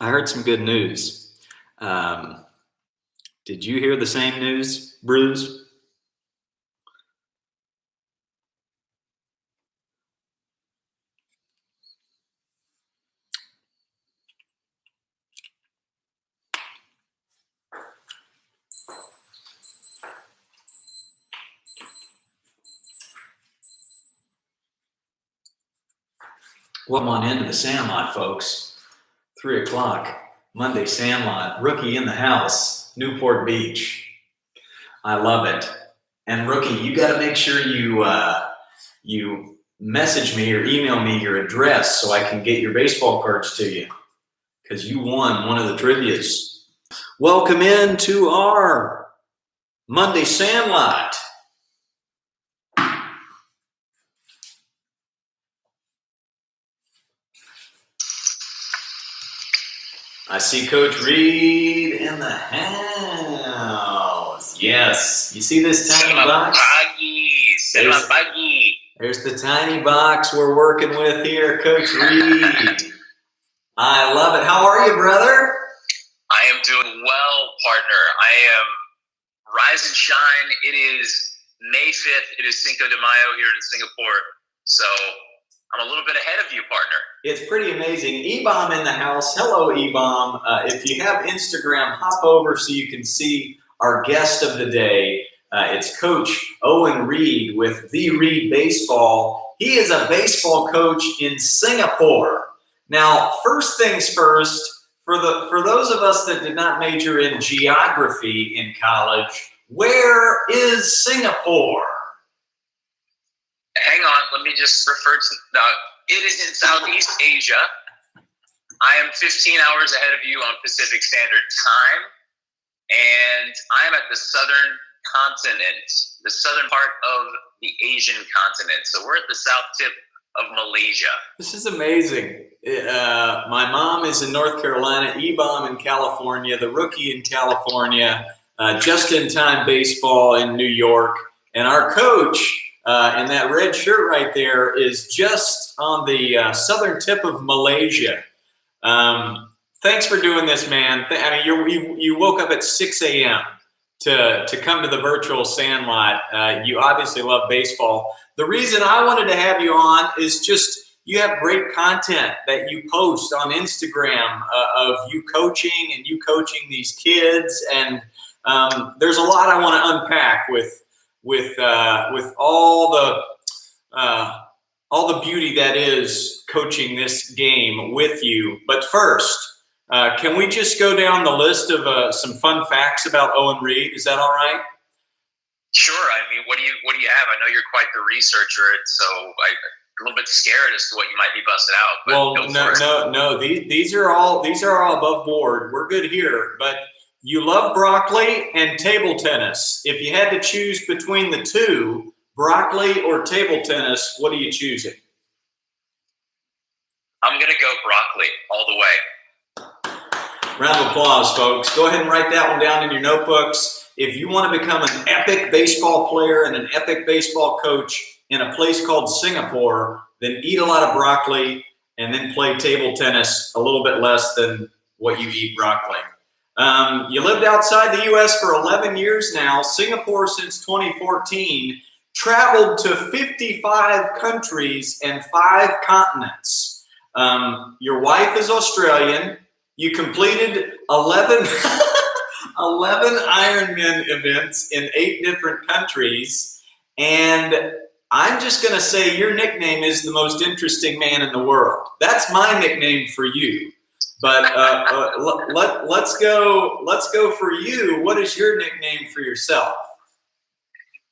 I heard some good news. Did you hear the same news, Bruce? Welcome on into the Sandlot, folks. 3 o'clock, Monday Sandlot. Rookie in the house, Newport Beach. I love it. And Rookie, you got to make sure you message me or email me your address so I can get your baseball cards to you, because you won one of the trivias. Welcome into our Monday Sandlot. I see Coach Reid in the house. Yes. You see this tiny box? There's the tiny box we're working with here, Coach Reid. I love it. How are you, brother? I am doing well, partner. I am rise and shine. It is May 5th. It is Cinco de Mayo here in Singapore. So I'm a little bit ahead of you, partner. It's pretty amazing. E-Bomb in the house. Hello, E-Bomb. If you have Instagram, hop over so you can see our guest of the day. It's Coach Owen Reid with The Reid Baseball. He is a baseball coach in Singapore. Now, first things first, for those of us that did not major in geography in college, where is Singapore? Hang on, let me just refer to it is in Southeast Asia. I am 15 hours ahead of you on Pacific Standard Time, and I am at the southern continent, the southern part of the Asian continent. So we're at the south tip of Malaysia. This is amazing. My mom is in North Carolina, E-Bomb in California, the Rookie in California, just-in-time baseball in New York, and our coach and that red shirt right there is just on the southern tip of Malaysia. Thanks for doing this, man. I mean, you woke up at 6 a.m. to come to the virtual Sandlot. You obviously love baseball. The reason I wanted to have you on is just you have great content that you post on Instagram of you coaching and you coaching these kids, and there's a lot I want to unpack with all the beauty that is coaching this game with you. But first, can we just go down the list of some fun facts about Owen Reid? Is that all right? Sure. I mean, what do you have? I know you're quite the researcher, and so I'm a little bit scared as to what you might be busting out. But no. These are all above board. We're good here, but. You love broccoli and table tennis. If you had to choose between the two, broccoli or table tennis, what are you choosing? I'm going to go broccoli all the way. Round of applause, folks. Go ahead and write that one down in your notebooks. If you want to become an epic baseball player and an epic baseball coach in a place called Singapore, then eat a lot of broccoli and then play table tennis a little bit less than what you eat broccoli. You lived outside the U.S. for 11 years now, Singapore since 2014, traveled to 55 countries and 5 continents. Your wife is Australian. You completed 11 Ironman events in 8 different countries. And I'm just going to say your nickname is the most interesting man in the world. That's my nickname for you. But let's go for you. What is your nickname for yourself?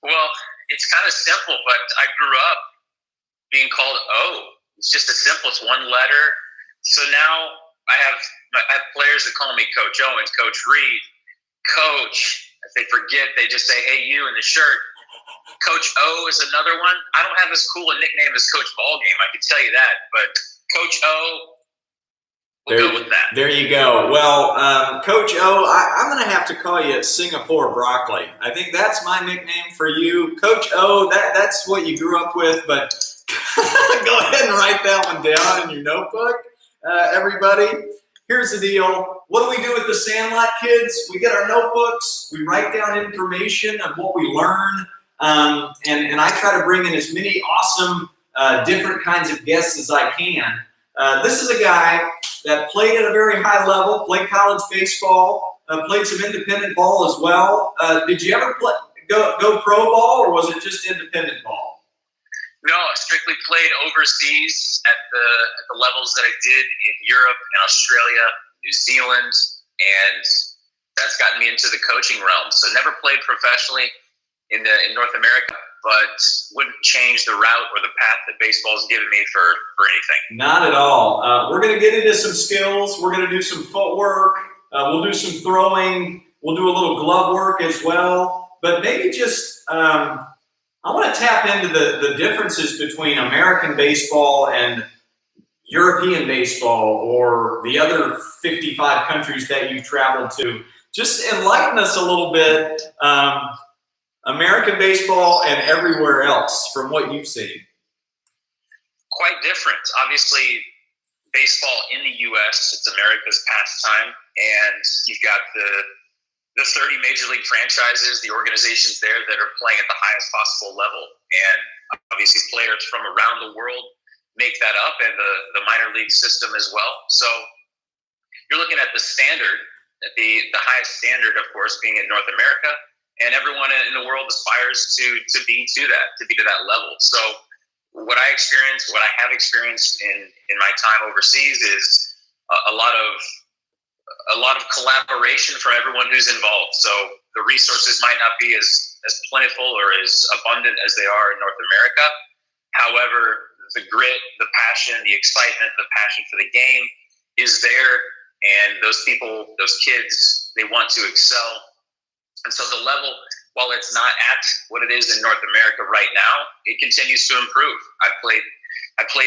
Well, it's kind of simple, but I grew up being called O. It's just as simple. It's one letter. So now I have players that call me Coach Owen, Coach Reid, Coach. If they forget, they just say, "Hey, you" in the shirt. Coach O is another one. I don't have as cool a nickname as Coach Ballgame, I can tell you that. But Coach O. We'll go with that. There you go. Well, Coach O, I'm going to have to call you Singapore Broccoli. I think that's my nickname for you. Coach O, that's what you grew up with, but go ahead and write that one down in your notebook, everybody. here's the deal. What do we do with the Sandlot kids? We get our notebooks. We write down information of what we learn. And I try to bring in as many awesome different kinds of guests as I can. This is a guy that played at a very high level, played college baseball, played some independent ball as well. Did you ever go pro ball, or was it just independent ball? No, I strictly played overseas at the levels that I did in Europe and Australia, New Zealand, and that's gotten me into the coaching realm. So never played professionally in North America, but wouldn't change the route or the path that baseball's given me for anything. Not at all. We're going to get into some skills. We're going to do some footwork. We'll do some throwing. We'll do a little glove work as well. But maybe just I want to tap into the differences between American baseball and European baseball, or the other 55 countries that you've traveled to. Just enlighten us a little bit, American baseball and everywhere else from what you've seen. Quite different. Obviously, baseball in the U.S., it's America's pastime, and you've got the 30 major league franchises, the organizations there that are playing at the highest possible level. And obviously players from around the world make that up, and the minor league system as well. So you're looking at the standard, the highest standard, of course, being in North America, and everyone in the world aspires to be to that level. So what I have experienced in my time overseas is a lot of collaboration from everyone who's involved. So the resources might not be as plentiful or as abundant as they are in North America. However, the grit, the passion, the excitement, the passion for the game is there. And those people, those kids, they want to excel. And so the level, while it's not at what it is in North America right now, it continues to improve. I played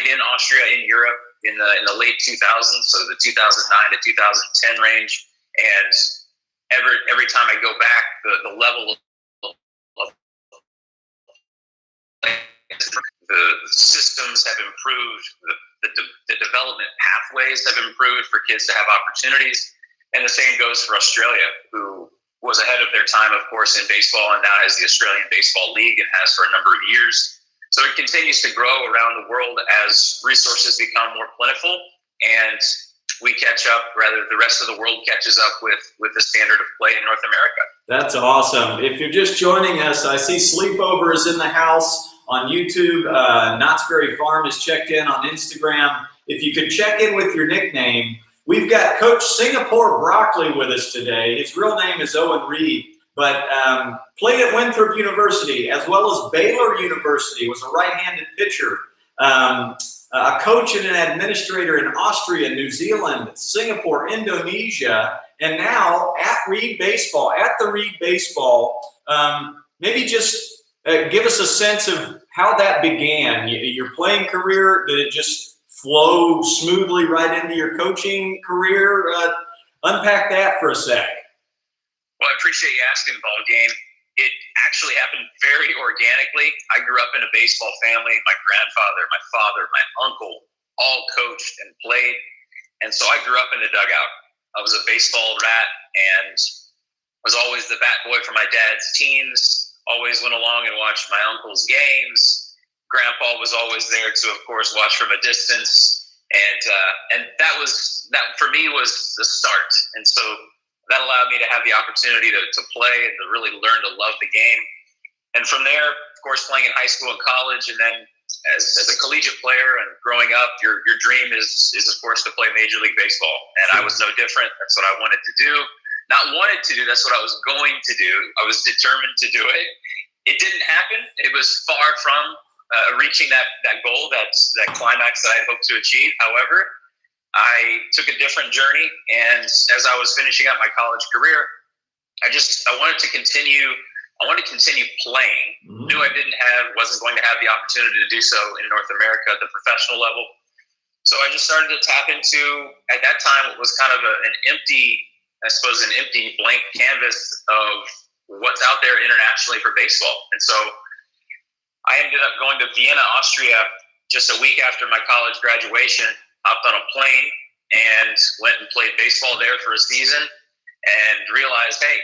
in Austria, in Europe, in the late 2000s, so the 2009 to 2010 range, and every time I go back, the level of the systems have improved, the development pathways have improved for kids to have opportunities, and the same goes for Australia, who was ahead of their time, of course, in baseball, and now has the Australian Baseball League and has for a number of years. So it continues to grow around the world as resources become more plentiful, and we catch up, rather the rest of the world catches up with the standard of play in North America. That's awesome. If you're just joining us, I see Sleepover is in the house on YouTube. Knott's Berry Farm is checked in on Instagram. If you could check in with your nickname, we've got Coach Singapore Broccoli with us today. His real name is Owen Reid, but played at Winthrop University as well as Baylor University, was a right-handed pitcher, a coach and an administrator in Austria, New Zealand, Singapore, Indonesia, and now at Reid Baseball, at the Reid Baseball. Maybe just give us a sense of how that began. Your playing career, did it just flow smoothly right into your coaching career? Unpack that for a sec. Well, I appreciate you asking, Ball Game. It actually happened very organically. I grew up in a baseball family. My grandfather, my father, my uncle all coached and played. And so I grew up in the dugout. I was a baseball rat and was always the bat boy for my dad's teams, always went along and watched my uncle's games. Grandpa was always there to, of course, watch from a distance. And that for me was the start. And so that allowed me to have the opportunity to play and to really learn to love the game. And from there, of course, playing in high school and college, and then as a collegiate player and growing up, your dream is of course to play Major League Baseball. And I was no different. That's what I wanted to do. Not wanted to do, that's what I was going to do. I was determined to do it. It didn't happen. It was far from reaching that goal, that climax that I had hoped to achieve. However, I took a different journey, and as I was finishing up my college career, I wanted to continue playing. Mm-hmm. Knew I wasn't going to have the opportunity to do so in North America at the professional level. So I just started to tap into, at that time, it was kind of an empty blank canvas of what's out there internationally for baseball. And so I ended up going to Vienna, Austria, just a week after my college graduation, hopped on a plane and went and played baseball there for a season and realized, hey,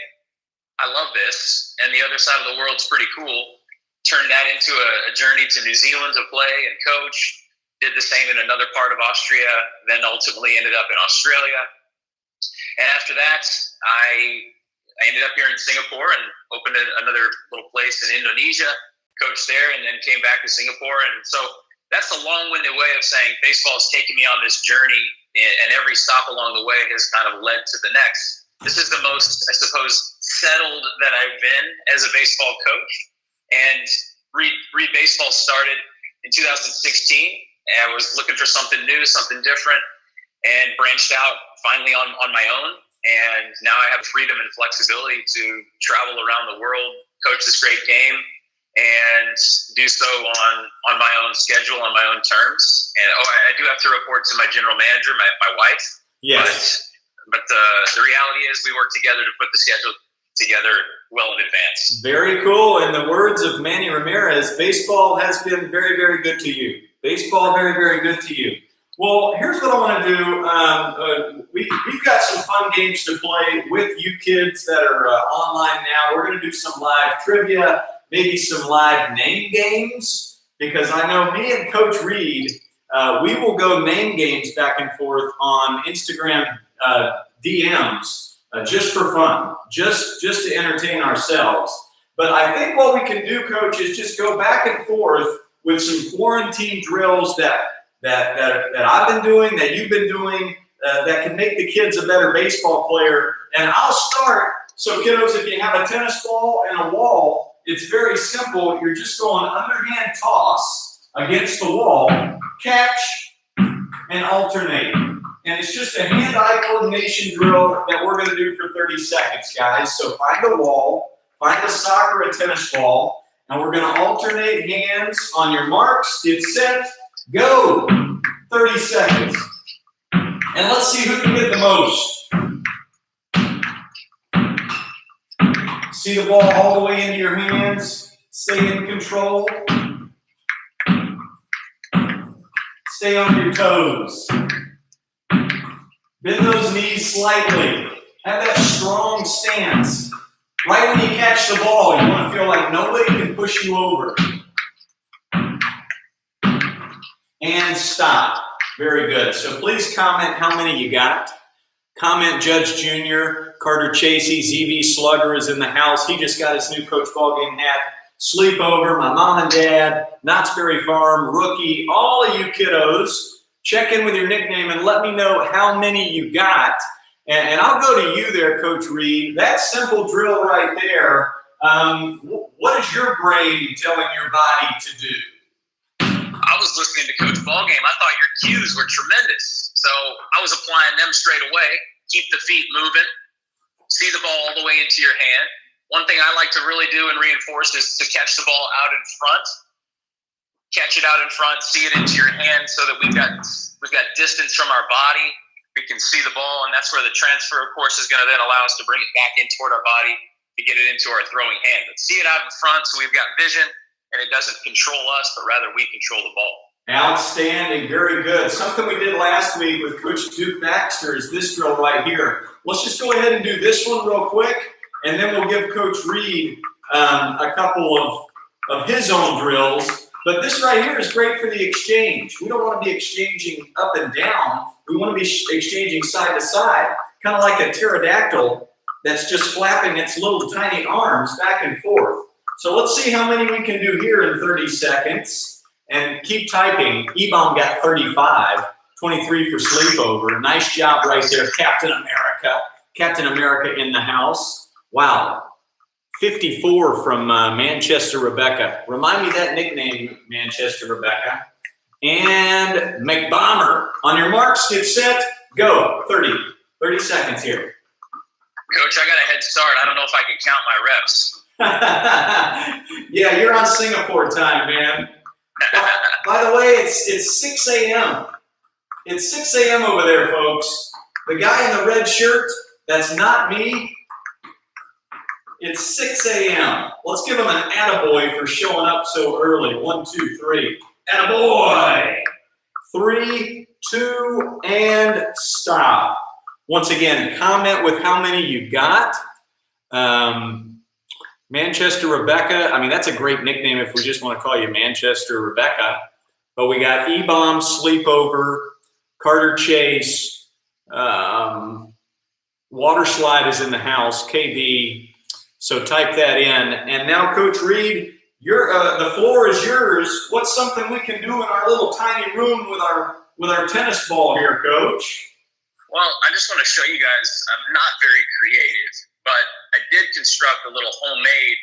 I love this, and the other side of the world's pretty cool. Turned that into a journey to New Zealand to play and coach. Did the same in another part of Austria, then ultimately ended up in Australia. And after that, I ended up here in Singapore and opened another little place in Indonesia, coached there, and then came back to Singapore. And so that's a long-winded way of saying baseball has taken me on this journey, and every stop along the way has kind of led to the next. This is the most, I suppose, settled that I've been as a baseball coach. And Reid Baseball started in 2016. And I was looking for something new, something different, and branched out finally on my own. And now I have freedom and flexibility to travel around the world, coach this great game, and do so on my own schedule, on my own terms. And I do have to report to my general manager, my wife. Yes. But the reality is we work together to put the schedule together well in advance. Very cool. In the words of Manny Ramirez, baseball has been very, very good to you. Baseball, very, very good to you. Well, here's what I want to do. We've got some fun games to play with you kids that are online now. We're going to do some live trivia, maybe some live name games, because I know me and Coach Reid, we will go name games back and forth on Instagram DMs just for fun, just to entertain ourselves. But I think what we can do, Coach, is just go back and forth with some Florentine drills that I've been doing, that you've been doing, that can make the kids a better baseball player. And I'll start. So, kiddos, if you have a tennis ball and a wall, it's very simple. You're just going underhand toss against the wall, catch, and alternate. And it's just a hand-eye coordination drill that we're going to do for 30 seconds, guys. So find a wall, find a sock or a tennis ball, and we're going to alternate hands on your marks. Get set, go. 30 seconds. And let's see who can get the most. See the ball all the way into your hands. Stay in control. Stay on your toes. Bend those knees slightly. Have that strong stance. Right when you catch the ball, you want to feel like nobody can push you over. And stop. Very good. So please comment how many you got. Comment Judge Jr., Carter Chasey, ZV Slugger is in the house. He just got his new Coach Ballgame hat. Sleepover, my mom and dad, Knott's Berry Farm, Rookie, all of you kiddos. Check in with your nickname and let me know how many you got. And I'll go to you there, Coach Reid. That simple drill right there, what is your brain telling your body to do? I was listening to Coach Ballgame. I thought your cues were tremendous. So I was applying them straight away. Keep the feet moving. See the ball all the way into your hand. One thing I like to really do and reinforce is to catch the ball out in front. Catch it out in front, see it into your hand so that we've got distance from our body. We can see the ball, and that's where the transfer, of course, is going to then allow us to bring it back in toward our body to get it into our throwing hand. But see it out in front so we've got vision, and it doesn't control us, but rather we control the ball. Outstanding. Very good. Something we did last week with Coach Duke Baxter is this drill right here. Let's just go ahead and do this one real quick, and then we'll give Coach Reid a couple of his own drills. But this right here is great for the exchange. We don't want to be exchanging up and down. We want to be exchanging side to side, kind of like a pterodactyl that's just flapping its little tiny arms back and forth. So let's see how many we can do here in 30 seconds. And keep typing. Ebom got 35, 23 for sleepover. Nice job right there, Captain America. Captain America in the house. Wow. 54 from Manchester Rebecca. Remind me that nickname, Manchester Rebecca. And McBomber. On your marks, get set, go. 30 seconds here. Coach, I got a head start. I don't know if I can count my reps. Yeah, you're on Singapore time, man. By the way, it's 6 a.m. It's 6 a.m. over there, folks. The guy in the red shirt, that's not me. It's 6 a.m. Let's give him an attaboy for showing up so early. 1, 2, 3. Attaboy. 3, 2, and stop. Once again, comment with how many you got. Manchester Rebecca. I mean, that's a great nickname if we just want to call you Manchester Rebecca. But we got E-Bomb, Sleepover, Carter Chase, Water Slide is in the house, KB. So type that in. And now, Coach Reid, the floor is yours. What's something we can do in our little tiny room with our tennis ball here, Coach? Well, I just want to show you guys I'm not very creative, but I did construct a little homemade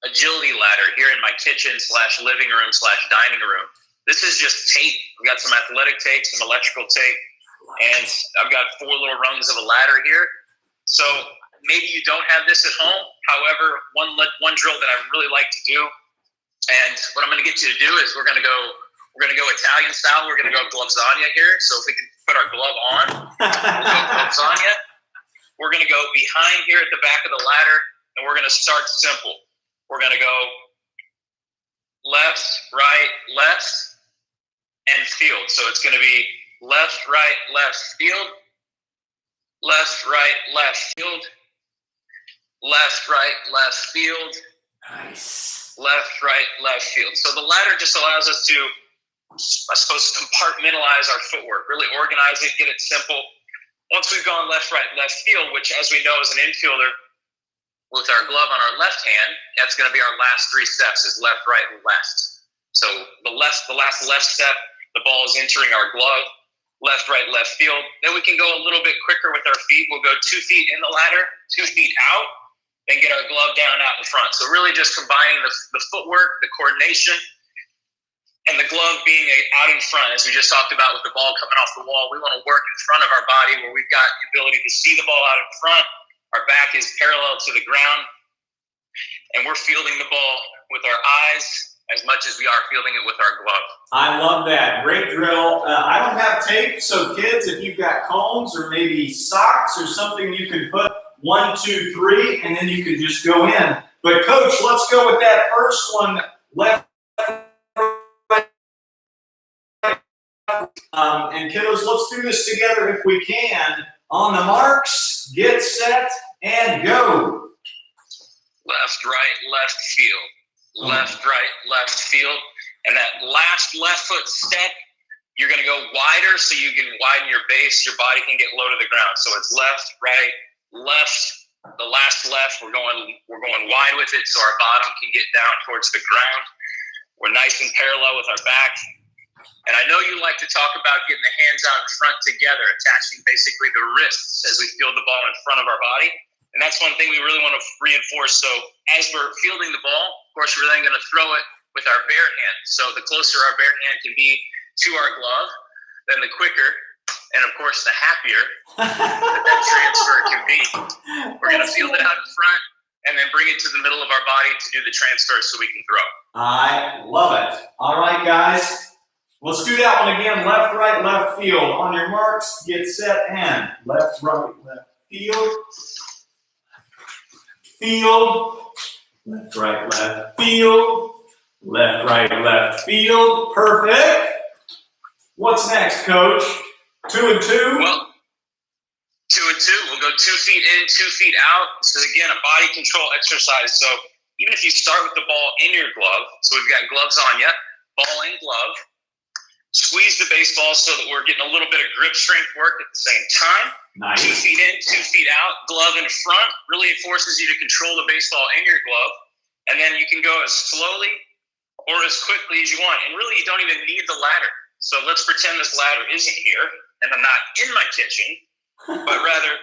agility ladder here in my kitchen / living room / dining room. This is just tape. I've got some athletic tape, some electrical tape, and I've got 4 little rungs of a ladder here. So maybe you don't have this at home. However, one drill that I really like to do, and what I'm going to get you to do is we're going to go Italian style. We're going to go glovesania here. So if we can put our glove on, we'll go glovesania. We're going to go behind here at the back of the ladder, and we're going to start simple. We're going to go left, right, left, and field. So it's going to be left, right, left, field, left, right, left, field, left, right, left, field, Nice. left, right, left, field. So the ladder just allows us to, I suppose, compartmentalize our footwork, really organize it, get it simple. Once we've gone left, right, left field, which as we know as an infielder, with our glove on our left hand, that's going to be our last 3 steps is left, right, and left. So the last left step, the ball is entering our glove, left, right, left field. Then we can go a little bit quicker with our feet. We'll go 2 feet in the ladder, 2 feet out, then get our glove down out in front. So really just combining the footwork, the coordination, and the glove being out in front, as we just talked about with the ball coming off the wall. We want to work in front of our body where we've got the ability to see the ball out in front. Our back is parallel to the ground, and we're fielding the ball with our eyes as much as we are fielding it with our glove. I love that. Great drill. I don't have tape, so kids, if you've got cones or maybe socks or something, you can put 1, 2, 3, and then you can just go in. But, Coach, let's go with that first one, left, right. And, kiddos, let's do this together if we can. On the marks, get set, and go. Left, right, left field. Left, right, left field. And that last left foot step, you're going to go wider so you can widen your base. Your body can get low to the ground. So it's left, right, left. The last left, we're going wide with it so our bottom can get down towards the ground. We're nice and parallel with our back. And I know you like to talk about getting the hands out in front together, attaching basically the wrists as we field the ball in front of our body. And that's one thing we really want to reinforce. So as we're fielding the ball, of course, we're then going to throw it with our bare hand. So the closer our bare hand can be to our glove, then the quicker, and of course, the happier that transfer can be. We're going to field it out in front and then bring it to the middle of our body to do the transfer so we can throw. I love it. All right, guys. Let's do that one again. Left, right, left field. On your marks, get set, and left, right, left field. Field. Left, right, left field. Left, right, left field. Perfect. What's next, Coach? 2 and 2? Well, 2 and 2. We'll go 2 feet in, 2 feet out. This is, again, a body control exercise. So even if you start with the ball in your glove, so we've got gloves on you, ball in glove, squeeze the baseball so that we're getting a little bit of grip strength work at the same time. Nice. 2 feet in, 2 feet out, glove in front. Really, it forces you to control the baseball in your glove. And then you can go as slowly or as quickly as you want. And really, you don't even need the ladder. So let's pretend this ladder isn't here and I'm not in my kitchen, but rather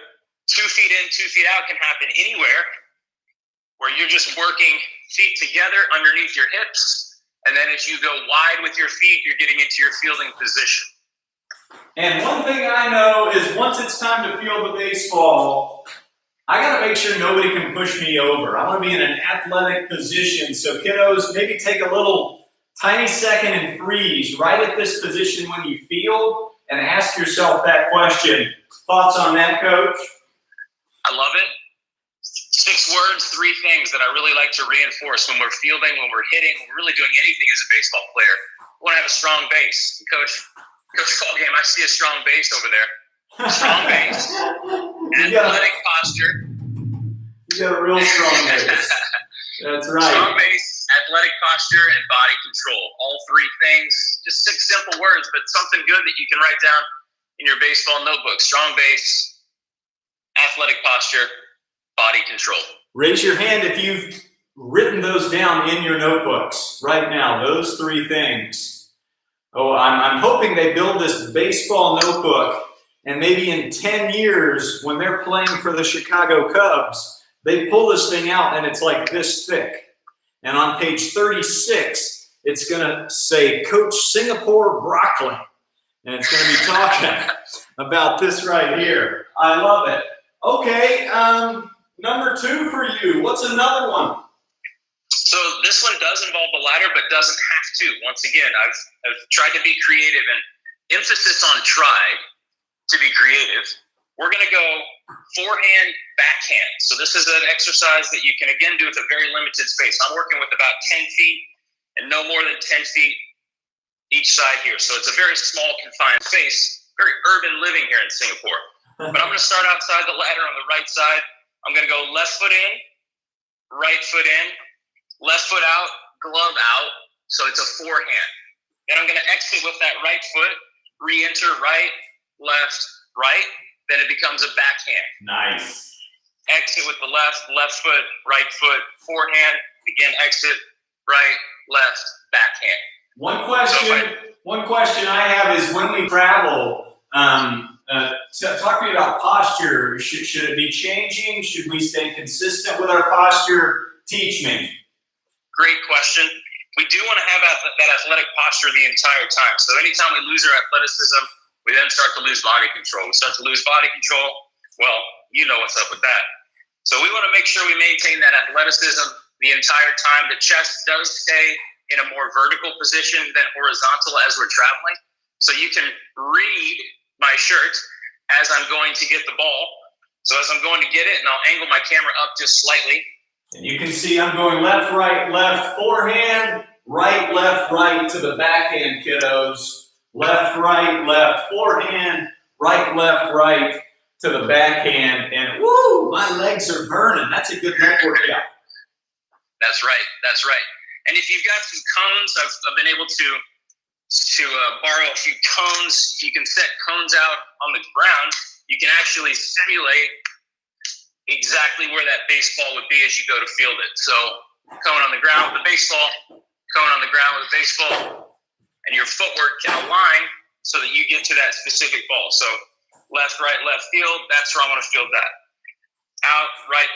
2 feet in, 2 feet out can happen anywhere where you're just working feet together underneath your hips. And then as you go wide with your feet, you're getting into your fielding position. And one thing I know is once it's time to field the baseball, I got to make sure nobody can push me over. I want to be in an athletic position. So kiddos, maybe take a little tiny second and freeze right at this position when you field and ask yourself that question. Thoughts on that, Coach? I love it. 6 words, 3 things that I really like to reinforce when we're fielding, when we're hitting, when we're really doing anything as a baseball player. want to have a strong base. And Coach Callgame, I see a strong base over there. Strong base, athletic posture. You got a real strong base. That's right. Strong base, athletic posture, and body control. All three things. Just 6 simple words, but something good that you can write down in your baseball notebook. Strong base, athletic posture, body control. Raise your hand if you've written those down in your notebooks right now, those 3 things. Oh, I'm hoping they build this baseball notebook, and maybe in 10 years, when they're playing for the Chicago Cubs, they pull this thing out and it's like this thick. And on page 36, it's going to say Coach Singapore Broccoli. And it's going to be talking about this right here. I love it. Okay, number 2 for you. What's another one? So this one does involve a ladder, but doesn't have to. Once again, I've tried to be creative, and emphasis on try to be creative. We're going to go forehand, backhand. So this is an exercise that you can, again, do with a very limited space. I'm working with about 10 feet and no more than 10 feet each side here. So it's a very small, confined space, very urban living here in Singapore. But I'm going to start outside the ladder on the right side. I'm going to go left foot in, right foot in, left foot out, glove out. So it's a forehand. Then I'm going to exit with that right foot, re-enter right, left, right. Then it becomes a backhand. Nice. Exit with the left foot, right foot, forehand. Again, exit, right, left, backhand. One question I have is, when we travel, talk to me about posture. Should it be changing? Should we stay consistent with our posture? Teach me. Great question. We do want to have that athletic posture the entire time. So anytime we lose our athleticism, we then start to lose body control. We start to lose body control. Well, you know what's up with that. So we want to make sure we maintain that athleticism the entire time. The chest does stay in a more vertical position than horizontal as we're traveling. So you can read my shirt as I'm going to get the ball. So as I'm going to get it, and I'll angle my camera up just slightly. And you can see I'm going left, left, forehand, right, to the backhand, kiddos. Left, forehand, right, to the backhand. And woo, my legs are burning. That's a good leg workout. That's right. And if you've got some cones, I've been able to borrow a few cones. If you can set cones out on the ground, you can actually simulate exactly where that baseball would be as you go to field it. So cone on the ground with the baseball, cone on the ground with the baseball, and your footwork can align so that you get to that specific ball. So left field, that's where I want to field that. Out, right,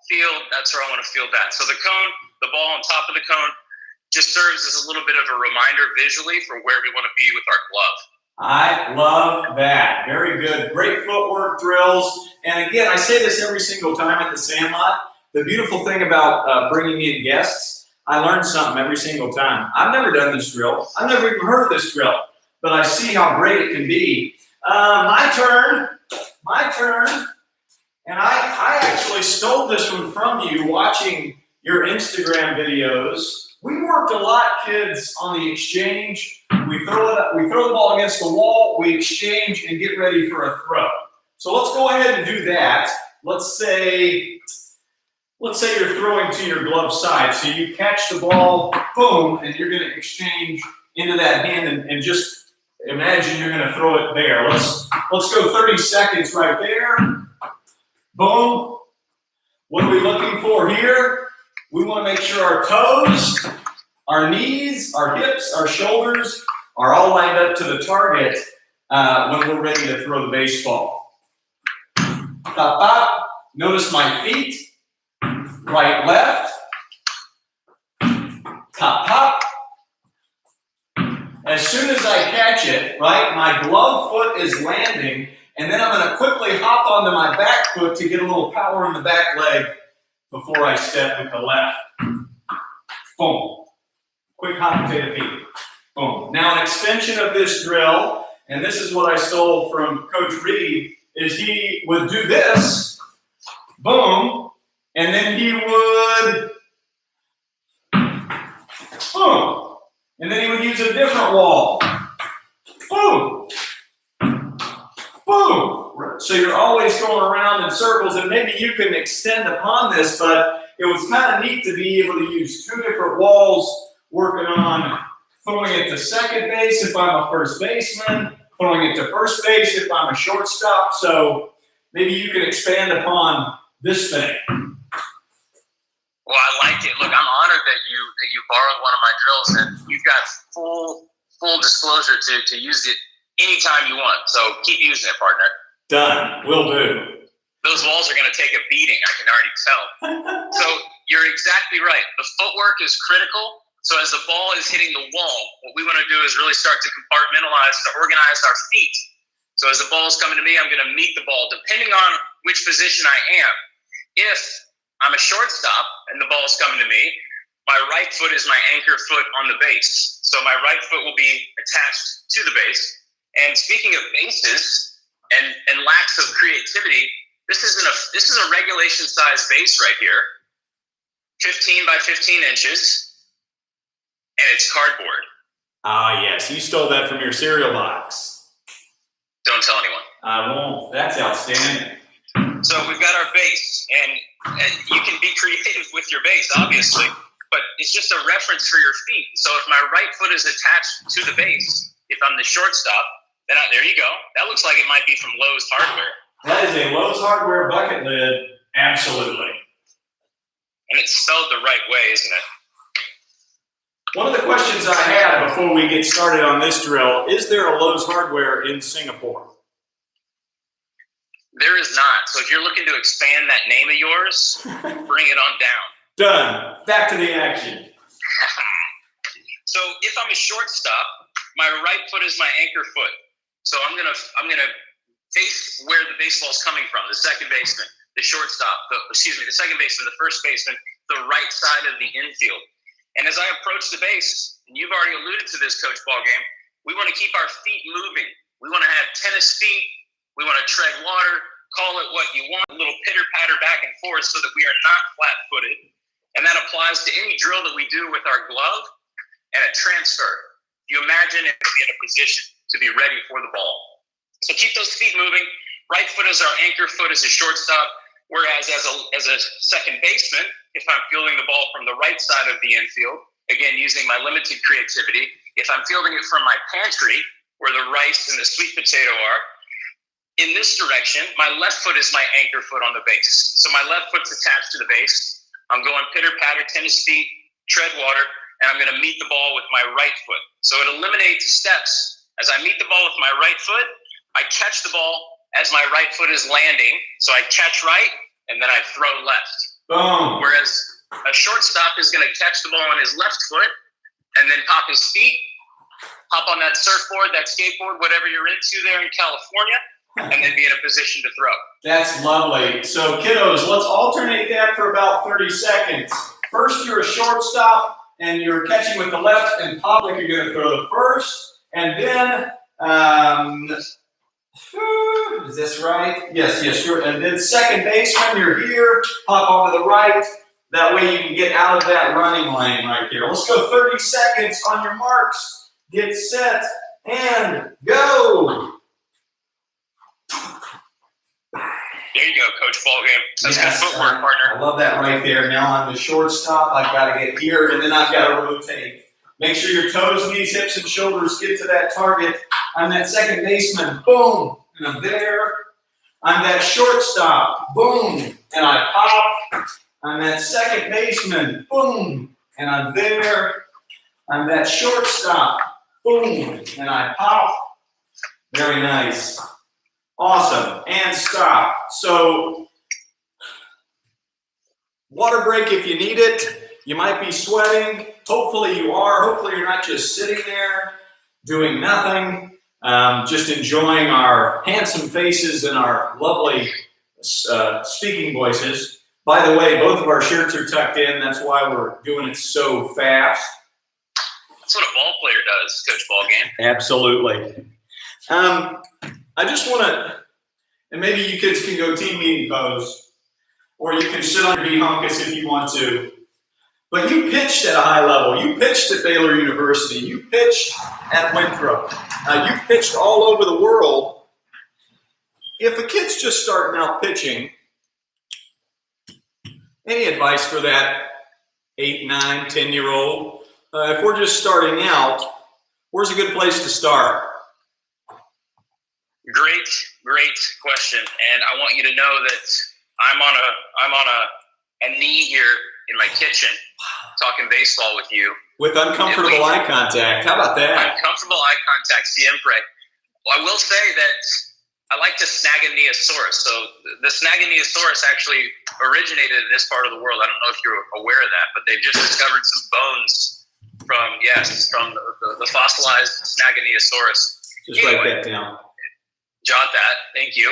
field, that's where I want to field that. So the cone, the ball on top of the cone, just serves as a little bit of a reminder visually for where we want to be with our glove. I love that. Very good. Great footwork drills. And again, I say this every single time at the Sandlot. The beautiful thing about bringing in guests, I learn something every single time. I've never done this drill. I've never even heard of this drill, but I see how great it can be. My turn. And I actually stole this one from you watching your Instagram videos. We worked a lot, kids, on the exchange. We throw the ball against the wall, we exchange and get ready for a throw. So let's go ahead and do that. Let's say you're throwing to your glove side. So you catch the ball, boom, and you're going to exchange into that hand and just imagine you're going to throw it there. Let's go 30 seconds right there. Boom. What are we looking for here? We want to make sure our toes, our knees, our hips, our shoulders are all lined up to the target when we're ready to throw the baseball. Pop, pop. Notice my feet. Right, left. Pop, pop. As soon as I catch it, right, my glove foot is landing, and then I'm going to quickly hop onto my back foot to get a little power in the back leg before I step with the left. Boom. Quick hop to the feet. Boom. Now an extension of this drill, and this is what I stole from Coach Reid, is he would do this, boom, and then he would, boom. And then he would use a different wall. Boom. Boom. So you're always going around in circles, and maybe you can extend upon this, but it was kind of neat to be able to use two different walls, working on throwing it to second base if I'm a first baseman, throwing it to first base if I'm a shortstop. So maybe you can expand upon this thing. Well, I like it. Look, I'm honored that you borrowed one of my drills, and you've got full disclosure to use it anytime you want. So keep using it, partner. Done. Will do. Those walls are going to take a beating, I can already tell. So you're exactly right. The footwork is critical. So as the ball is hitting the wall, what we want to do is really start to compartmentalize, to organize our feet. So as the ball is coming to me, I'm going to meet the ball, depending on which position I am. If I'm a shortstop and the ball is coming to me, my right foot is my anchor foot on the base. So my right foot will be attached to the base. And speaking of bases and lacks of creativity, this is a regulation size base right here, 15 by 15 inches, and it's cardboard. Ah, yes. You stole that from your cereal box. Don't tell anyone. I won't. That's outstanding. So we've got our base, and you can be creative with your base, obviously, but it's just a reference for your feet. So if my right foot is attached to the base, if I'm the shortstop, then there you go. That looks like it might be from Lowe's Hardware. That is a Lowe's Hardware bucket lid. Absolutely. And it's spelled the right way, isn't it? One of the questions I had before we get started on this drill, is there a Lowe's Hardware in Singapore? There is not. So if you're looking to expand that name of yours, bring it on down. Done. Back to the action. So if I'm a shortstop, my right foot is my anchor foot. So I'm gonna face where the baseball is coming from. The second baseman, the shortstop, the second baseman, the first baseman, the right side of the infield. And as I approach the base, and you've already alluded to this, Coach Ballgame, we want to keep our feet moving. We want to have tennis feet. We want to tread water, call it what you want, a little pitter-patter back and forth so that we are not flat-footed. And that applies to any drill that we do with our glove and a transfer. You imagine it in a position to be ready for the ball. So keep those feet moving. Right foot is our anchor foot as a shortstop, whereas as a second baseman, if I'm fielding the ball from the right side of the infield, again, using my limited creativity, if I'm fielding it from my pantry, where the rice and the sweet potato are, in this direction, my left foot is my anchor foot on the base. So my left foot's attached to the base. I'm going pitter-patter, tennis feet, tread water, and I'm going to meet the ball with my right foot. So it eliminates steps. As I meet the ball with my right foot, I catch the ball as my right foot is landing. So I catch right, and then I throw left. Boom. Whereas a shortstop is going to catch the ball on his left foot and then pop his feet, hop on that surfboard, that skateboard, whatever you're into there in California, and then be in a position to throw. That's lovely. So, kiddos, let's alternate that for about 30 seconds. First, you're a shortstop, and you're catching with the left, and pop like you're going to throw the first. And then, is this right? Yes. And then second baseman, you're here, hop onto the right. That way you can get out of that running lane right there. Let's go 30 seconds on your marks. Get set, and go. There you go, Coach Ballgame. That's Yes, good footwork, partner. I love that right there. Now I'm the shortstop. I've got to get here, and then I've got to rotate. Make sure your toes, knees, hips, and shoulders get to that target. I'm that second baseman. Boom. And I'm there. I'm that shortstop. Boom. And I pop. I'm that second baseman. Boom. And I'm there. I'm that shortstop. Boom. And I pop. Very nice. Awesome. And stop. So, water break if you need it. You might be sweating. Hopefully you are. Hopefully you're not just sitting there doing nothing, just enjoying our handsome faces and our lovely speaking voices. By the way, both of our shirts are tucked in. That's why we're doing it so fast. That's what a ball player does, Coach Ballgame. Absolutely. I just want to, and maybe you kids can go team meeting pose, or you can sit on your behunkus if you want to. But you pitched at a high level. You pitched at Baylor University. You pitched at Winthrop. You pitched all over the world. If a kid's just starting out pitching, any advice for that 8, 9, 10-year-old? If we're just starting out, where's a good place to start? Great question. And I want you to know that I'm on a knee here in my kitchen talking baseball with you. With uncomfortable eye contact. How about that? Uncomfortable eye contact, siempre. Well, I will say that I like to snag a Neosaurus. So the Snagoneosaurus actually originated in this part of the world. I don't know if you're aware of that, but they've just discovered some bones from the fossilized Snagoneosaurus. Just write that down. Jot that. Thank you.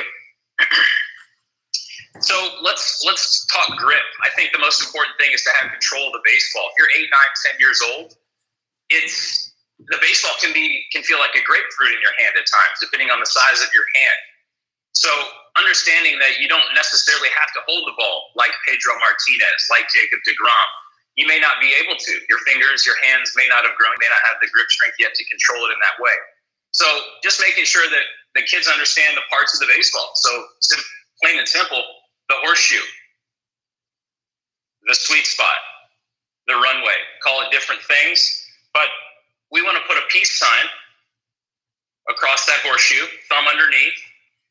So let's talk grip. I think the most important thing is to have control of the baseball. If you're 8, 9, 10 years old, the baseball can feel like a grapefruit in your hand at times, depending on the size of your hand. So understanding that you don't necessarily have to hold the ball like Pedro Martinez, like Jacob deGrom. You may not be able to. Your fingers, your hands may not have grown, may not have the grip strength yet to control it in that way. So just making sure that the kids understand the parts of the baseball. So plain and simple, the horseshoe, the sweet spot, the runway, call it different things, but we want to put a peace sign across that horseshoe, thumb underneath,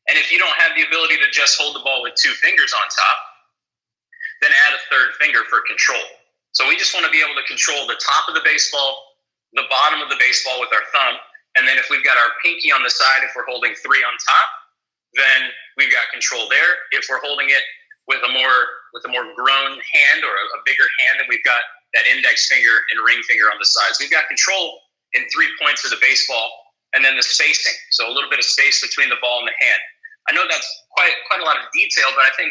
and if you don't have the ability to just hold the ball with 2 fingers on top, then add a 3rd finger for control. So we just want to be able to control the top of the baseball, the bottom of the baseball with our thumb, and then if we've got our pinky on the side, if we're holding 3 on top, then we've got control there. If we're holding it with a more grown hand or a bigger hand, then we've got that index finger and ring finger on the sides. We've got control in 3 points of the baseball, and then the spacing. So a little bit of space between the ball and the hand. I know that's quite a lot of detail, but I think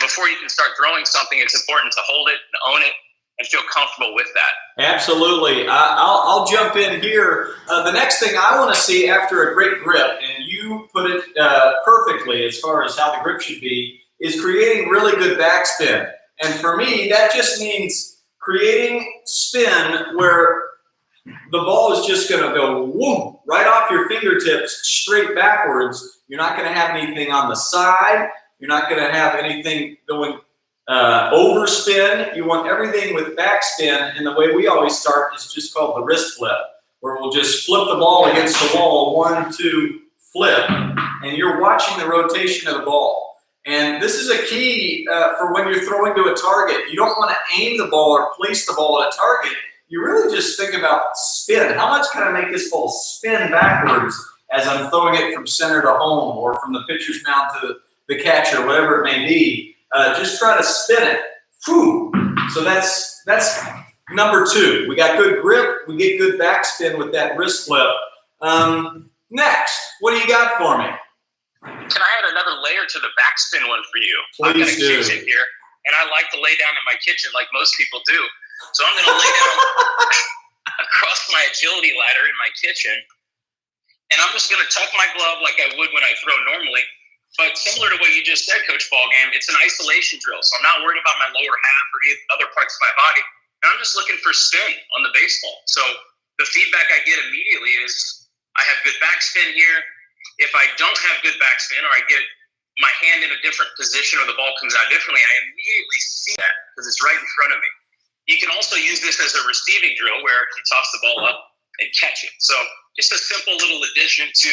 before you can start throwing something, it's important to hold it and own it and feel comfortable with that. Absolutely. I'll jump in here. The next thing I want to see after a great grip, and you put it perfectly as far as how the grip should be, is creating really good backspin. And for me, that just means creating spin where the ball is just going to go whoom, right off your fingertips straight backwards. You're not going to have anything on the side. You're not going to have anything going overspin. You want everything with backspin, and the way we always start is just called the wrist flip, where we'll just flip the ball against the wall, 1, 2, flip, and you're watching the rotation of the ball. And this is a key for when you're throwing to a target. You don't want to aim the ball or place the ball at a target. You really just think about spin. How much can I make this ball spin backwards as I'm throwing it from center to home or from the pitcher's mound to the catcher, whatever it may be. Just try to spin it. Whew. So that's number 2. We got good grip. We get good backspin with that wrist flip. Next, what do you got for me? Can I add another layer to the backspin one for you? Please I've got a do. kitchen here, and I like to lay down in my kitchen like most people do. So I'm going to lay down across my agility ladder in my kitchen, and I'm just going to tuck my glove like I would when I throw normally. But similar to what you just said, Coach Ballgame, it's an isolation drill. So I'm not worried about my lower half or the other parts of my body. And I'm just looking for spin on the baseball. So the feedback I get immediately is I have good backspin here. If I don't have good backspin or I get my hand in a different position or the ball comes out differently, I immediately see that because it's right in front of me. You can also use this as a receiving drill where you toss the ball up and catch it. So just a simple little addition to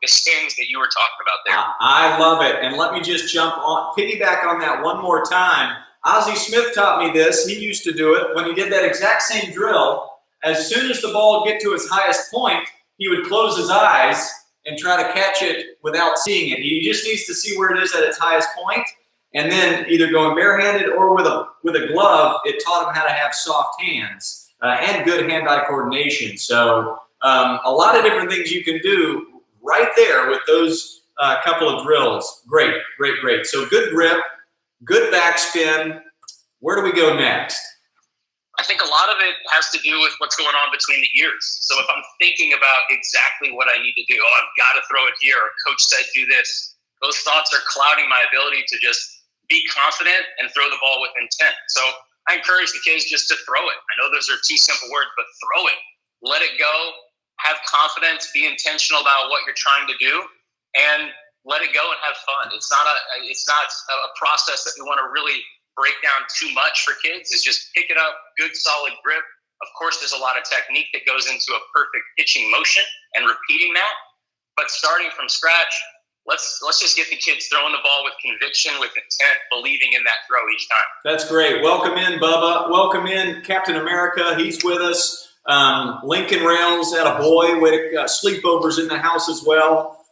the spins that you were talking about there. I love it. And let me just piggyback on that one more time. Ozzie Smith taught me this. He used to do it when he did that exact same drill. As soon as the ball would get to its highest point, he would close his eyes and try to catch it without seeing it. He just needs to see where it is at its highest point, and then either going barehanded or with a glove, it taught him how to have soft hands and good hand-eye coordination. So a lot of different things you can do right there with those couple of drills. Great, great, great. So good grip, good backspin. Where do we go next? I think a lot of it has to do with what's going on between the ears. So if I'm thinking about exactly what I need to do, I've got to throw it here, or coach said do this, those thoughts are clouding my ability to just be confident and throw the ball with intent. So I encourage the kids just to throw it. I know those are two simple words, but throw it. Let it go. Have confidence. Be intentional about what you're trying to do, and let it go and have fun. It's not a process that we want to really break down too much for kids. It's just pick it up, good solid grip. Of course, there's a lot of technique that goes into a perfect pitching motion and repeating that. But starting from scratch, let's just get the kids throwing the ball with conviction, with intent, believing in that throw each time. That's great. Welcome in, Bubba. Welcome in, Captain America. He's with us. Lincoln Rails, at a boy. Way to sleepovers in the house as well.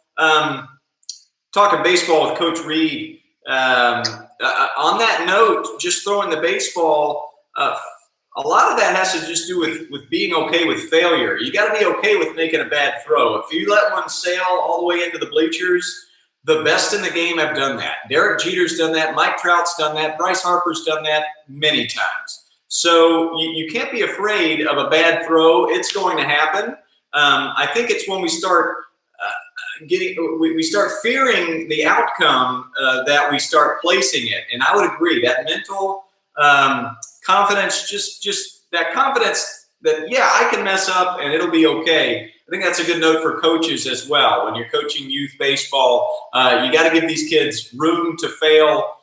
Talking baseball with Coach Reid. On that note, just throwing the baseball, a lot of that has to just do with being okay with failure. You got to be okay with making a bad throw. If you let one sail all the way into the bleachers, the best in the game have done that. Derek Jeter's done that. Mike Trout's done that. Bryce Harper's done that many times. So you can't be afraid of a bad throw. It's going to happen. I think it's when we start we start fearing the outcome that we start placing it. And I would agree that mental confidence, just that confidence that, yeah, I can mess up and it'll be okay. I think that's a good note for coaches as well. When you're coaching youth baseball, you got to give these kids room to fail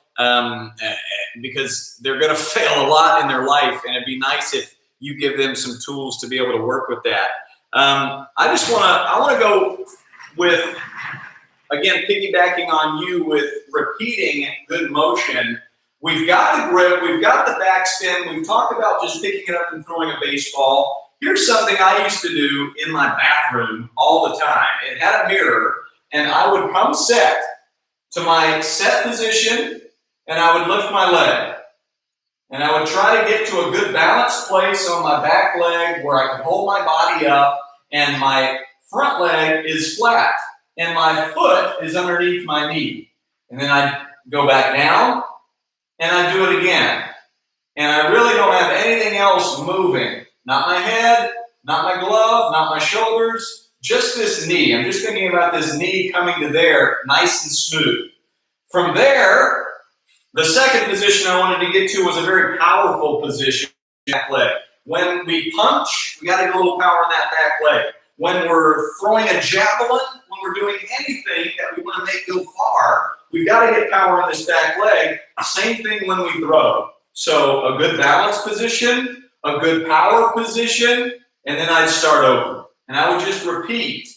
because they're going to fail a lot in their life. And it'd be nice if you give them some tools to be able to work with that. I want to go with, again, piggybacking on you with repeating good motion. We've got the grip, we've got the backspin, we've talked about just picking it up and throwing a baseball. Here's something I used to do in my bathroom all the time. It had a mirror, and I would come set to my set position, and I would lift my leg. And I would try to get to a good balanced place on my back leg where I could hold my body up, and my front leg is flat, and my foot is underneath my knee. And then I go back down, and I do it again. And I really don't have anything else moving. Not my head, not my glove, not my shoulders, just this knee. I'm just thinking about this knee coming to there, nice and smooth. From there, the second position I wanted to get to was a very powerful position, back leg. When we punch, we got to get a little power in that back leg. When we're throwing a javelin, when we're doing anything that we want to make go far, we've got to get power in this back leg. Same thing when we throw. So a good balance position, a good power position, and then I'd start over. And I would just repeat,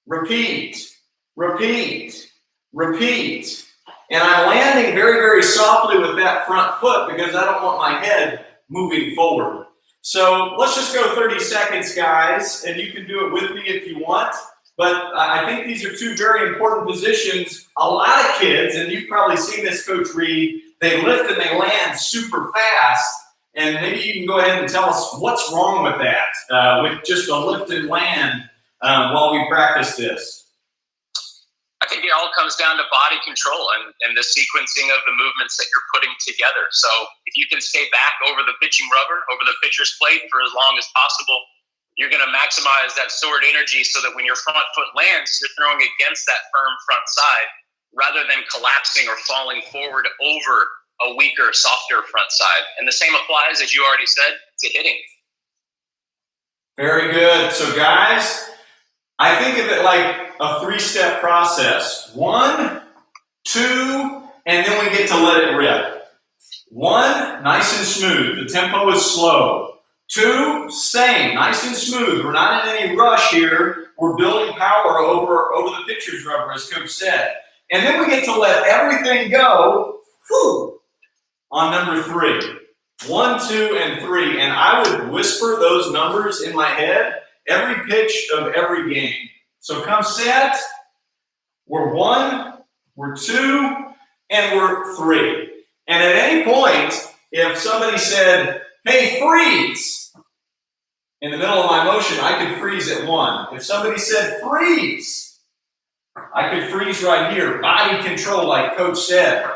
repeat, repeat, repeat. And I'm landing very, very softly with that front foot because I don't want my head moving forward. So let's just go 30 seconds, guys, and you can do it with me if you want. But I think these are two very important positions. A lot of kids, and you've probably seen this, Coach Reid, they lift and they land super fast. And maybe you can go ahead and tell us what's wrong with that, with just a lift and land while we practice this. I think it all comes down to body control and the sequencing of the movements that you're putting together. So if you can stay back over the pitching rubber, over the pitcher's plate for as long as possible, you're going to maximize that sword energy so that when your front foot lands, you're throwing against that firm front side rather than collapsing or falling forward over a weaker, softer front side. And the same applies, as you already said, to hitting. Very good. So guys, I think of it like a three-step process. 1, 2, and then we get to let it rip. 1, nice and smooth. The tempo is slow. 2, same, nice and smooth. We're not in any rush here. We're building power over the pitcher's rubber, as Coach said. And then we get to let everything go on number 3. 1, 2, and 3. And I would whisper those numbers in my head every pitch of every game. So come set, we're 1, we're 2, and we're 3. And at any point, if somebody said, hey, freeze, in the middle of my motion, I could freeze at 1. If somebody said freeze, I could freeze right here. Body control, like Coach said.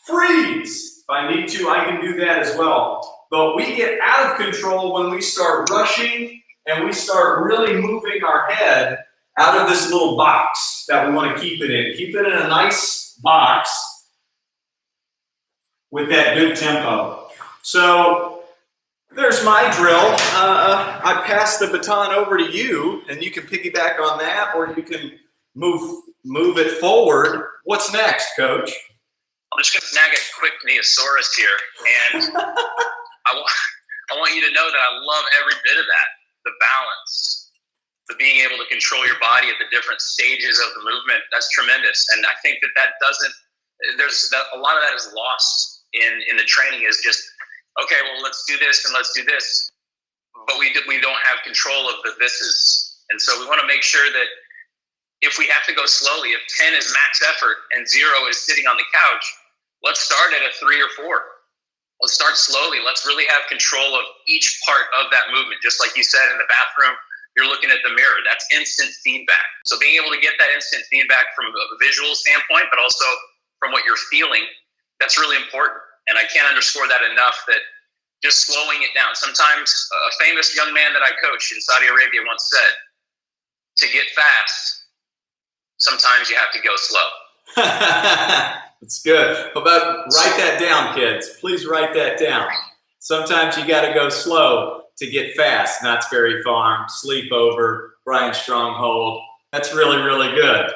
Freeze. If I need to, I can do that as well. But we get out of control when we start rushing and we start really moving our head out of this little box that we want to keep it in. Keep it in a nice box with that good tempo. So there's my drill. I pass the baton over to you, and you can piggyback on that, or you can move it forward. What's next, Coach? I'm just going to snag a quick neosaurus here, and I want you to know that I love every bit of that. The balance, the being able to control your body at the different stages of the movement, that's tremendous. And I think that doesn't, a lot of that is lost in the training, is just, okay, well, let's do this and let's do this. But we don't have control of the thises. And so we want to make sure that if we have to go slowly, if 10 is max effort and 0 is sitting on the couch, let's start at a 3 or 4. Let's start slowly. Let's really have control of each part of that movement. Just like you said, in the bathroom, you're looking at the mirror. That's instant feedback. So being able to get that instant feedback from a visual standpoint, but also from what you're feeling, that's really important. And I can't underscore that enough, that just slowing it down. Sometimes a famous young man that I coached in Saudi Arabia once said, to get fast, sometimes you have to go slow. That's good. How about write that down, kids? Please write that down. Sometimes you got to go slow to get fast. Knott's Berry Farm, Sleepover, Brian Stronghold. That's really, really good.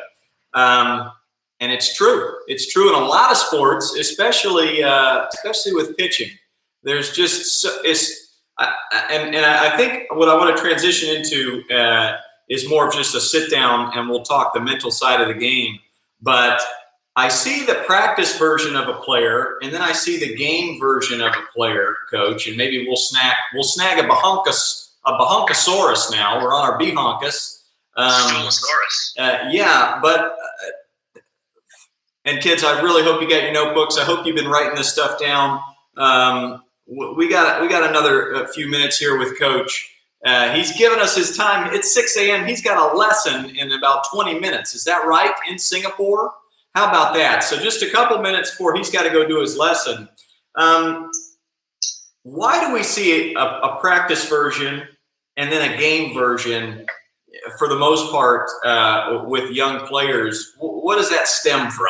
And it's true. It's true in a lot of sports, especially with pitching. There's just I think what I want to transition into is more of just a sit down, and we'll talk the mental side of the game. But I see the practice version of a player, and then I see the game version of a player, Coach. And maybe we'll snag a bahunkasaurus now. We're on our behunkus. Yeah, but and kids, I really hope you got your notebooks. I hope you've been writing this stuff down. We got another few minutes here with Coach. He's given us his time. It's 6 a.m. He's got a lesson in about 20 minutes. Is that right? In Singapore? How about that? So just a couple minutes before he's got to go do his lesson. Why do we see a practice version and then a game version for the most part with young players? What does that stem from?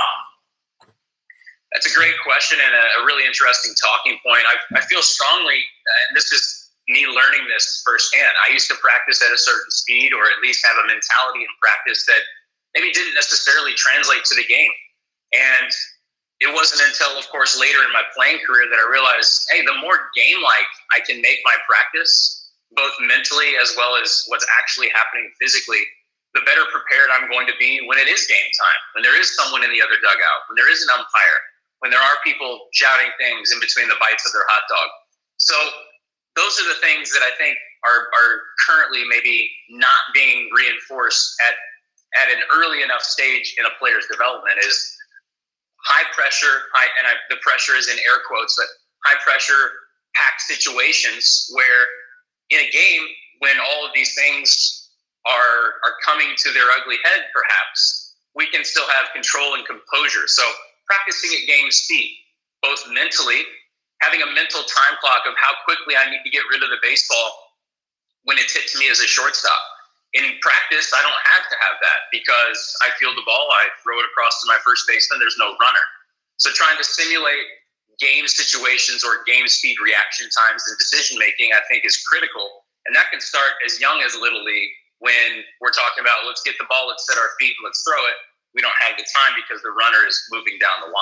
That's a great question and a really interesting talking point. I feel strongly, and this is me learning this firsthand. I used to practice at a certain speed, or at least have a mentality in practice that maybe didn't necessarily translate to the game. And it wasn't until, of course, later in my playing career that I realized, hey, the more game-like I can make my practice, both mentally as well as what's actually happening physically, the better prepared I'm going to be when it is game time, when there is someone in the other dugout, when there is an umpire, when there are people shouting things in between the bites of their hot dog. So those are the things that I think are currently maybe not being reinforced at an early enough stage in a player's development, is high pressure, the pressure is in air quotes, but high pressure packed situations where in a game, when all of these things are coming to their ugly head, perhaps, we can still have control and composure. So practicing at game speed, both mentally, having a mental time clock of how quickly I need to get rid of the baseball when it's hit to me as a shortstop. In practice, I don't have to have that because I field the ball, I throw it across to my first baseman, there's no runner. So trying to simulate game situations or game speed reaction times and decision making, I think, is critical. And that can start as young as Little League, when we're talking about let's get the ball, let's set our feet, and let's throw it. We don't have the time because the runner is moving down the line.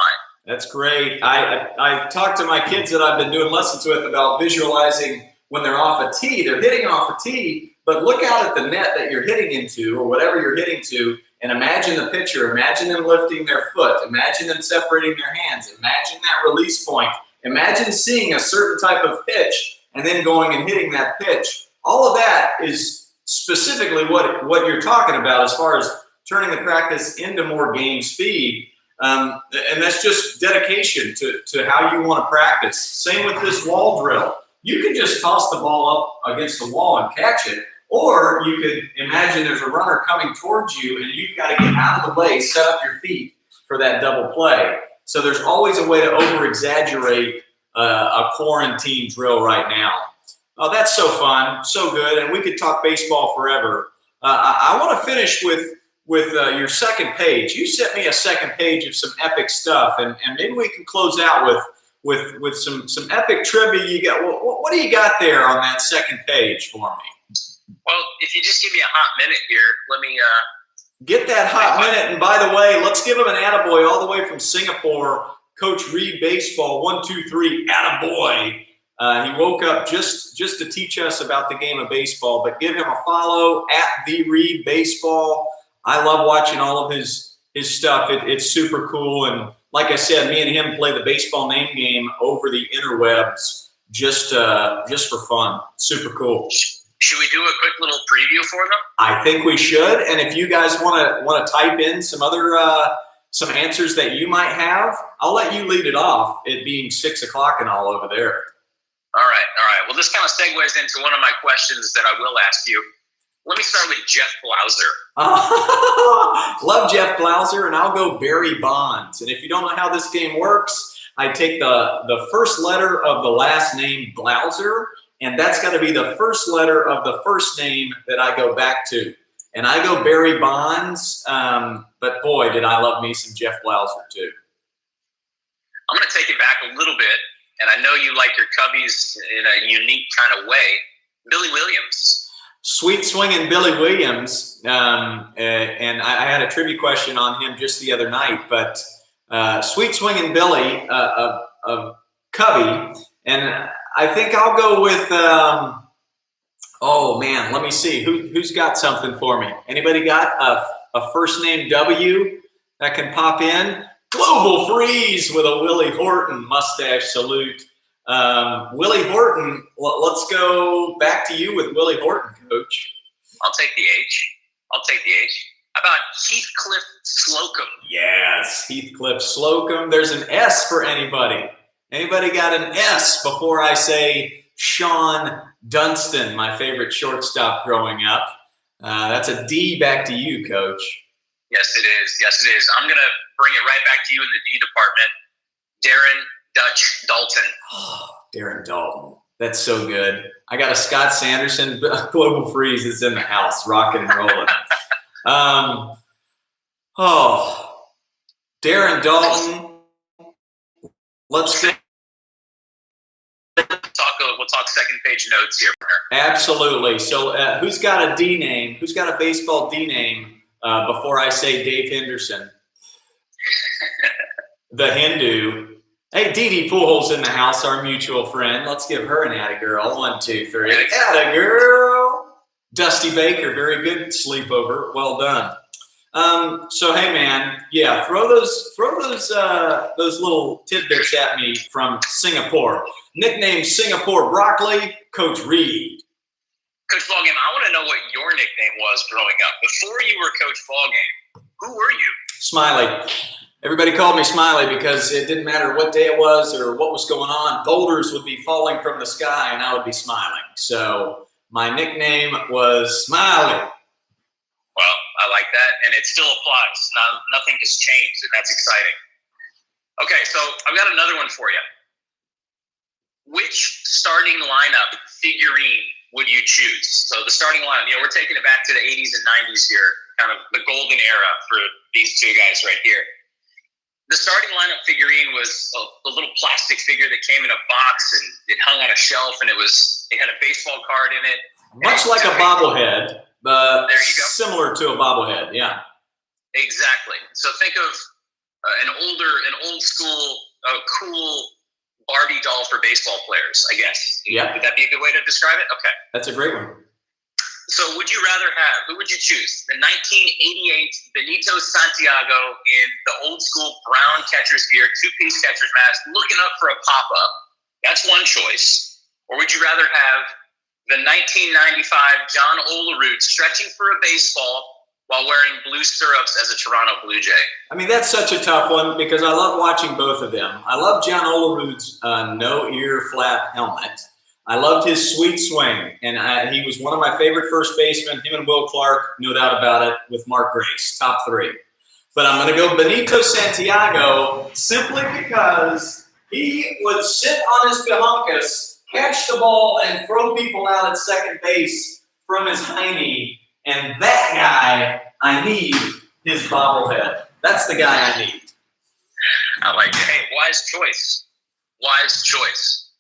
That's great. I talked to my kids that I've been doing lessons with about visualizing when they're off a tee. They're hitting off a tee, but look out at the net that you're hitting into, or whatever you're hitting to, and imagine the pitcher. Imagine them lifting their foot. Imagine them separating their hands. Imagine that release point. Imagine seeing a certain type of pitch and then going and hitting that pitch. All of that is specifically what you're talking about as far as turning the practice into more game speed. And that's just dedication to how you want to practice. Same with this wall drill. You can just toss the ball up against the wall and catch it, or you could imagine there's a runner coming towards you and you've got to get out of the way, set up your feet for that double play. So there's always a way to over-exaggerate a quarantine drill right now. Oh, that's so fun, so good, and we could talk baseball forever. I want to finish with your second page. You sent me a second page of some epic stuff, and maybe we can close out with some epic trivia. You got what do you got there on that second page for me? Well, if you just give me a hot minute here, let me get that hot minute. And by the way, let's give him an attaboy all the way from Singapore. Coach Reid Baseball, 1, 2, 3, attaboy. He woke up just to teach us about the game of baseball, but give him a follow at the Reid Baseball. I love watching all of his stuff. It's super cool. And like I said, me and him play the baseball name game over the interwebs just for fun. Super cool. Should we do a quick little preview for them? I think we should. And if you guys want to type in some other some answers that you might have, I'll let you lead it off. It being 6 o'clock and all over there. All right. Well, this kind of segues into one of my questions that I will ask you. Let me start with Jeff Blauser. Love Jeff Blauser, and I'll go Barry Bonds. And if you don't know how this game works, I take the first letter of the last name Blauser, and that's got to be the first letter of the first name that I go back to. And I go Barry Bonds, but boy, did I love me some Jeff Blauser too. I'm going to take it back a little bit, and I know you like your Cubbies in a unique kind of way. Billy Williams. Sweet swinging Billy Williams, and I had a trivia question on him just the other night, but sweet swinging Billy of Cubby, and I think I'll go with, oh man, let me see, who's got something for me? Anybody got a first name W that can pop in? Global Freeze with a Willie Horton mustache salute. Willie Horton, let's go back to you with Willie Horton, Coach. I'll take the H. How about Heathcliff Slocum? Yes, Heathcliff Slocum. There's an S for anybody. Anybody got an S before I say Sean Dunston, my favorite shortstop growing up? That's a D back to you, Coach. Yes, it is. I'm going to bring it right back to you in the D department. Darren Dutch Dalton. Oh, Darren Dalton. That's so good. I got a Scott Sanderson Global Freeze that's in the house, rocking and rolling. Darren Dalton. Let's think. We'll talk second page notes here. Absolutely. So who's got a D name? Who's got a baseball D name before I say Dave Henderson? The Hindu. Hey, Dee Dee Pujols in the house, our mutual friend. Let's give her an atta girl. 1, 2, 3. Atta girl. Dusty Baker, very good sleepover. Well done. So hey man, yeah, throw those little tidbits at me from Singapore. Nickname Singapore Broccoli, Coach Reid. Coach Ballgame, I want to know what your nickname was growing up. Before you were Coach Ballgame, who were you? Smiley. Everybody called me Smiley because it didn't matter what day it was or what was going on. Boulders would be falling from the sky and I would be smiling. So my nickname was Smiley. Well, I like that, and it still applies. Nothing has changed, and that's exciting. Okay, so I've got another one for you. Which starting lineup figurine would you choose? So the starting lineup, we're taking it back to the 80s and 90s here, kind of the golden era for these two guys right here. The starting lineup figurine was a little plastic figure that came in a box, and it hung on a shelf, and it had a baseball card in it. Much like a bobblehead. There you go. Similar to a bobblehead, yeah. Exactly. So think of an old school, cool Barbie doll for baseball players, I guess. Yeah. Would that be a good way to describe it? Okay. That's a great one. So who would you choose? The 1988 Benito Santiago in the old school brown catcher's gear, two-piece catcher's mask, looking up for a pop-up. That's one choice. Or would you rather have the 1995 John Olerud stretching for a baseball while wearing blue stirrups as a Toronto Blue Jay? I mean, that's such a tough one because I love watching both of them. I love John Olerud's no-ear flap helmet. I loved his sweet swing, and he was one of my favorite first basemen. Him and Will Clark, no doubt about it, with Mark Grace, top 3. But I'm going to go Benito Santiago simply because he would sit on his behunkus, catch the ball, and throw people out at second base from his hiney. And that guy, I need his bobblehead. That's the guy I need. I like it. Hey, wise choice. wise choice.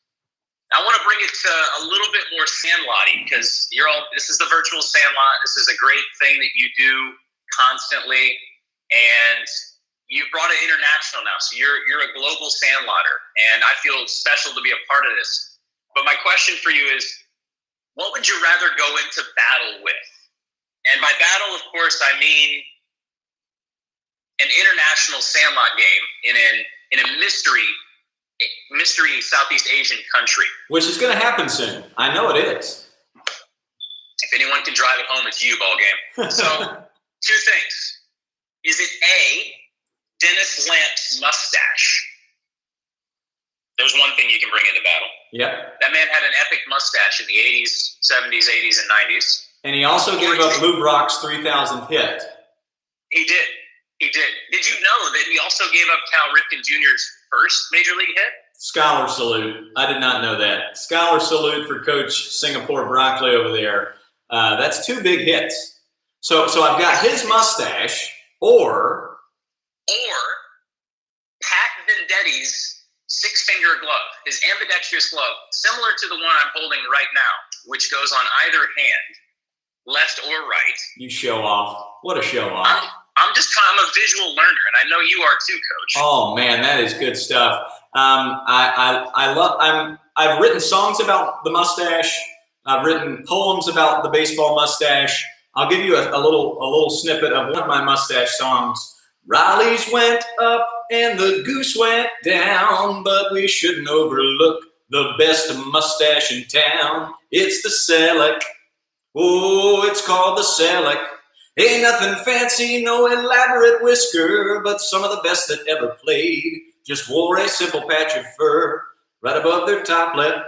I want to bring it to a little bit more Sandlot-y because this is the virtual Sandlot. This is a great thing that you do constantly, and you've brought it international now. So you're a global Sandlotter, and I feel special to be a part of this. But my question for you is, what would you rather go into battle with? And by battle, of course, I mean an international Sandlot game in a mystery Southeast Asian country. Which is going to happen soon. I know it is. If anyone can drive it home, it's you, ball game. So, two things. Is it A, Dennis Lamp's mustache? There's one thing you can bring into battle. Yep. That man had an epic mustache in the 80s, 70s, 80s, and 90s. And he also gave up Lou Brock's 3,000th hit. He did. He did. Did you know that he also gave up Cal Ripken Jr.'s first major league hit? Scholar salute. I did not know that. Scholar salute for Coach Singapore Broccoli over there. That's 2 big hits. So I've got his mustache or Pat Vendetti's 6-finger glove, his ambidextrous glove, similar to the one I'm holding right now, which goes on either hand, left or right. You show off. What a show off. I'm a visual learner, and I know you are too, Coach. Oh man, that is good stuff. I've written songs about the mustache. I've written poems about the baseball mustache. I'll give you a little snippet of one of my mustache songs. Riley's went up and the goose went down, but we shouldn't overlook the best mustache in town. It's the Selleck. Oh, it's called the Selleck. Ain't nothing fancy, no elaborate whisker, but some of the best that ever played just wore a simple patch of fur right above their top lip.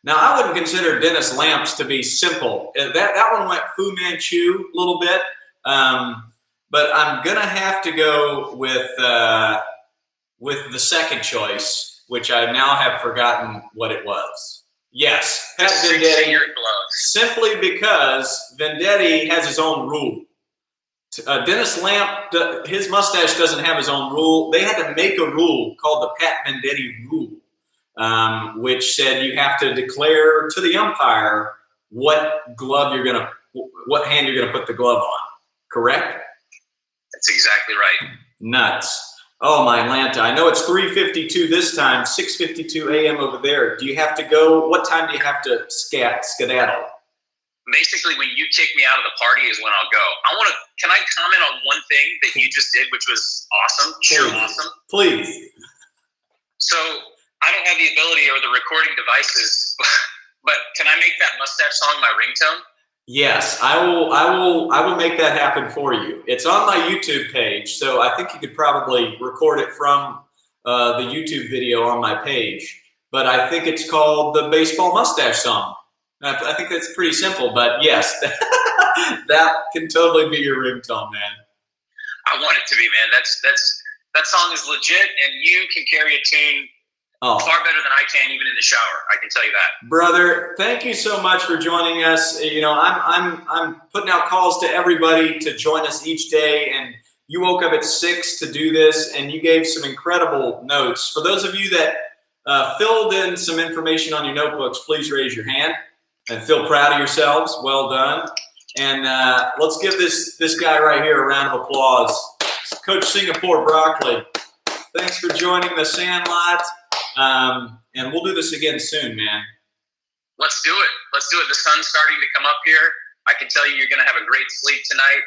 Now, I wouldn't consider Dennis Lamp's to be simple. That one went Fu Manchu a little bit, but I'm going to have to go with the second choice, which I now have forgotten what it was. Yes, Pat Vendetti, simply because Vendetti has his own rule. Dennis Lamp, his mustache doesn't have his own rule. They had to make a rule called the Pat Vendetti rule, which said you have to declare to the umpire what hand you're gonna put the glove on. Correct? That's exactly right. Nuts. Oh, my Atlanta. I know it's 3:52 this time, 6:52 a.m. over there. Do you have to go? What time do you have to skedaddle? Basically, when you kick me out of the party is when I'll go. Can I comment on one thing that you just did, which was awesome? Sure, awesome. Please. So I don't have the ability or the recording devices, but can I make that mustache song my ringtone? Yes, I will make that happen for you. It's on my YouTube page, so I think you could probably record it from the YouTube video on my page. But I think it's called the Baseball Mustache Song. I think that's pretty simple, but yes, that can totally be your ringtone, man. I want it to be, man. That song is legit, and you can carry a tune far better than I can, even in the shower. I can tell you that, brother. Thank you so much for joining us. You know, I'm putting out calls to everybody to join us each day, and you woke up at 6 to do this, and you gave some incredible notes. For those of you that filled in some information on your notebooks, please raise your hand and feel proud of yourselves. Well done. And let's give this guy right here a round of applause. Coach Singapore Broccoli. Thanks for joining the Sandlot. And we'll do this again soon, man. Let's do it. Let's do it. The sun's starting to come up here. I can tell you're going to have a great sleep tonight.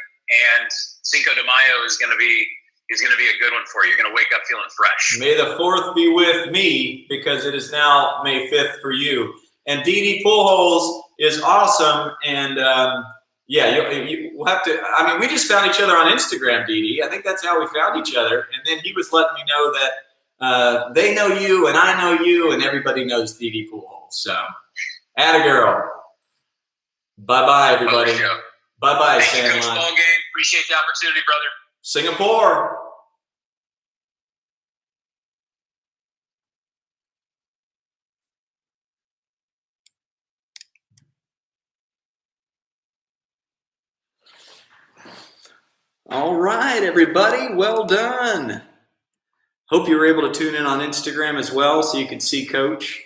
And Cinco de Mayo is going to be a good one for you. You're going to wake up feeling fresh. May the 4th be with me, because it is now May 5th for you. And Dee Pujols is awesome. And we'll have to. I mean, we just found each other on Instagram, Dee. I think that's how we found each other. And then he was letting me know that they know you and I know you and everybody knows Dee Pujols. So, atta girl. Bye-bye, everybody. Bye-bye, Sandlot. Thank you, Coach Ballgame. Appreciate the opportunity, brother. Singapore. All right, everybody. Well done. Hope you were able to tune in on Instagram as well so you could see Coach.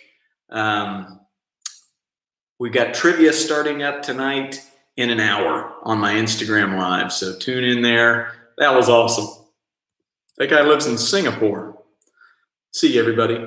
We got trivia starting up tonight in an hour on my Instagram Live, so tune in there. That was awesome. That guy lives in Singapore. See you, everybody.